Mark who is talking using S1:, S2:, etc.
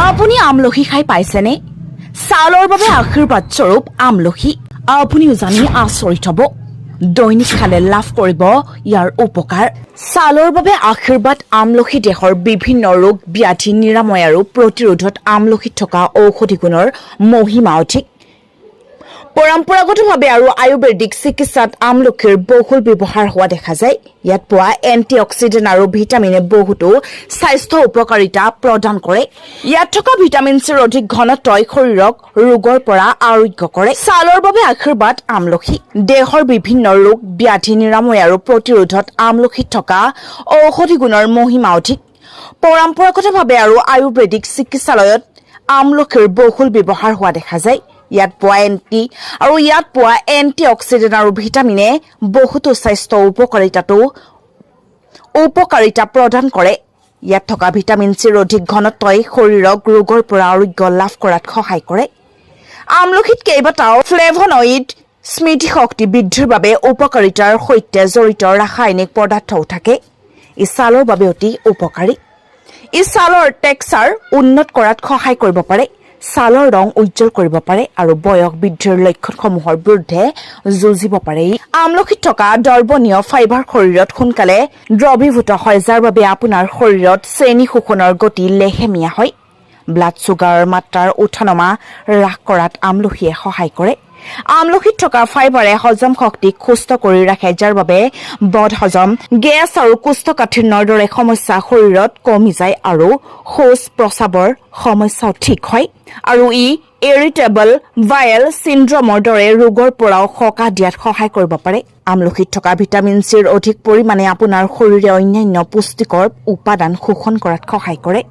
S1: আপুনি আমলখি খাই পাইছেনে? ছালৰ বাবে আশীৰ্বাদ স্বৰূপ আমলখি। আপুনিও জানি আচৰিত হ'ব। দৈনিক খালে লাভ কৰিব ইয়াৰ উপকাৰ। ছালৰ বাবে আশীৰ্বাদ আমলখি দেহৰ বিভিন্ন ৰোগ ব্যাধি নিৰাময় আৰু প্ৰতিৰোধত আমলখিত থকা ঔষধি গুণৰ মহিমা অধিক। পৰম্পৰাগতভাৱে আৰু আয়ুৰ্বেদিক চিকিৎসাত আমলখিৰ বহুল ব্যৱহাৰ হোৱা দেখা যায়। ইয়াত পোৱা এণ্টি অক্সিডেণ্ট আৰু ভিটামিনে বহুতো স্বাস্থ্য উপকাৰিতা প্ৰদান কৰে। ইয়াত থকা ভিটামিন চিৰ অধিক ঘনত্বই শৰীৰক ৰোগৰ পৰা আৰোগ্য কৰে। ছালৰ বাবে আশীৰ্বাদ আমলখি। দেহৰ বিভিন্ন ৰোগ ব্যাধি নিৰাময় আৰু প্ৰতিৰোধত আমলখিত থকা ঔষধি গুণৰ মহিমা অধিক। পৰম্পৰাগতভাৱে আৰু আয়ুৰ্বেদিক চিকিৎসালয়ত আমলখিৰ বহুল ব্যৱহাৰ হোৱা দেখা যায়। ইয়াত পোৱা এণ্টি অক্সিডেণ্ট আৰু ভিটামিনে বহুতো স্বাস্থ্য উপকাৰিতা প্ৰদান কৰে। ইয়াত থকা ভিটামিন চিৰ অধিক ঘনত্বই শৰীৰক ৰোগৰ পৰা আৰোগ্য লাভ কৰাত সহায় কৰে। আমলখিত কেইবাটাও ফ্লেভনয়েড স্মৃতিশক্তি বৃদ্ধিৰ বাবে উপকাৰিতাৰ সৈতে জড়িত ৰাসায়নিক পদাৰ্থও থাকে। ই ছালৰ বাবে অতি উপকাৰী। ই ছালৰ টেক্সচাৰ উন্নত কৰাত সহায় কৰিব পাৰে, ছালৰ ৰং উজ্জ্বল কৰিব পাৰে আৰু বয়স বৃদ্ধিৰ লক্ষণসমূহৰ বিৰুদ্ধে যুঁজিব পাৰে। আমলখিত থকা দ্ৰৱণীয় ফাইবাৰ শৰীৰত সোনকালে দ্ৰৱীভূত হয়, যাৰ বাবে আপোনাৰ শৰীৰত চেনি শোষণৰ গতি লেহেমীয়া হয়। ব্লাড ছুগাৰৰ মাত্ৰাৰ উঠানমা হ্ৰাস কৰাত আমলখিয়ে সহায় কৰে। আমলখিত থকা ফাইবাৰে হজম শক্তিক সুস্থ কৰি ৰাখে, যাৰ বাবে বদহজম, গেছ আৰু কোষ্ঠকাঠিন্যৰ দৰে সমস্যা শৰীৰত কমি যায় আৰু শৌচ প্ৰস্ৰাৱৰ সমস্যাও ঠিক হয়। আৰু ই ইৰিটেবল বাৱেল চিণ্ড্ৰমৰ দৰে ৰোগৰ পৰাও সকাহ দিয়াত সহায় কৰিব পাৰে। আমলখিত থকা ভিটামিন চিৰ অধিক পৰিমাণে আপোনাৰ শৰীৰে অন্যান্য পুষ্টিকৰ উপাদান শোষণ কৰাত সহায় কৰে।